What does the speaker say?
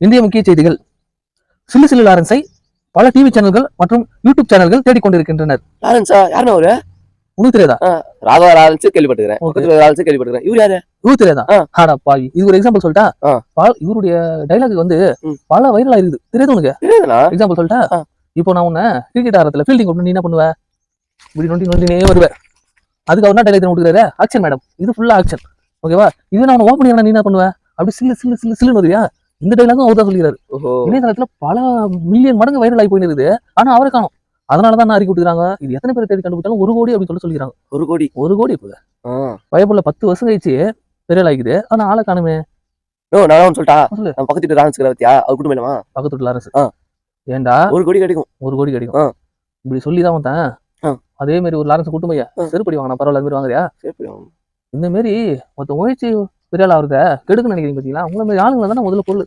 இந்திய முக்கிய செய்திகள். சில்லு சில்லு லாரன்ஸை பல டிவி சேனல்கள் மற்றும் யூடியூப் சேனல்கள் தேடிக்கொண்டிருக்கின்றனர். லாரன்ஸா? யாருன்னா அவரு? உனக்கு தெரியாதா? ராகவா லாரன்ஸ் கேள்விப்பட்டிருக்கிறேன். லாரன்ஸ் கேள்விப்பட்டிருக்கிறேன். இவரு யாரு? இவரு தெரியாதா? ஆடா பாவி, இது ஒரு எக்ஸாம்பிள் சொல்லிட்டா. இவருடைய டைலாக் வந்து பல வைரல் ஆயிருக்குது. தெரியாது உனக்கு? எக்ஸாம்பிள் சொல்லிட்டா, இப்போ நான் உன்ன கிரிக்கெட் ஆரத்துல ஃபீல்டிங் கொண்டு நீ என்ன பண்ணுவ? இப்படி நொண்டினே வருவேன். அதுக்கு அவர் டைலாக் கொடுக்குறாரு, ஆக்ஷன் மேடம், இது ஃபுல்லா ஆக்ஷன், ஓகேவா? இது நான் ஓப்பன் பண்ணி நீ என்ன பண்ணுவ? அப்படி சில்லு சில்லு சில்லு சில்லுன்னு வருவியா? இந்த டைலாகும் அவர் தான் சொல்லிடுறாரு. இணையதளத்துல பல மில்லியன் மடங்கு வைரல் ஆகி போயிருக்குது. ஆனா அவரை காணும். அதனாலதான் அறிக்கை விட்டுக்கிறாங்க. இது எத்தனை பேர் தேடி கண்டுபிடிச்சாலும் 1 கோடி அப்படின்னு சொல்லிக்கிறாங்க. 1 கோடி இப்போ பயப்புள்ள 10 வருஷம் கழிச்சு வைரல் ஆகிக்குது. ஆனா ஆளை காணுமே. நான் சொல்லிட்டா, பக்கத்து வீட்டு லாரன்ஸ் பத்தியா? அவர் கூட்டம் வேணுமா? பக்கத்து வீட்டு லாரன்ஸ் ஏண்டா 1 கோடி கிடைக்கும். 1 கோடி கிடைக்கும் இப்படி சொல்லிதான் வந்தேன். அதே மாதிரி ஒரு லாரன்ஸ் கூட்டம் ஐயா செருப்படி வாங்கினா பரவாயில்ல, அது மாதிரி வாங்குறியா? இந்த மாதிரி மொத்த முயற்சி விரைவில் ஆகுறத கெடுக்குன்னு நினைக்கிறீங்க. பார்த்தீங்களா? உங்களை மாதிரி ஆளுங்களை தானே முதல்ல பொருள்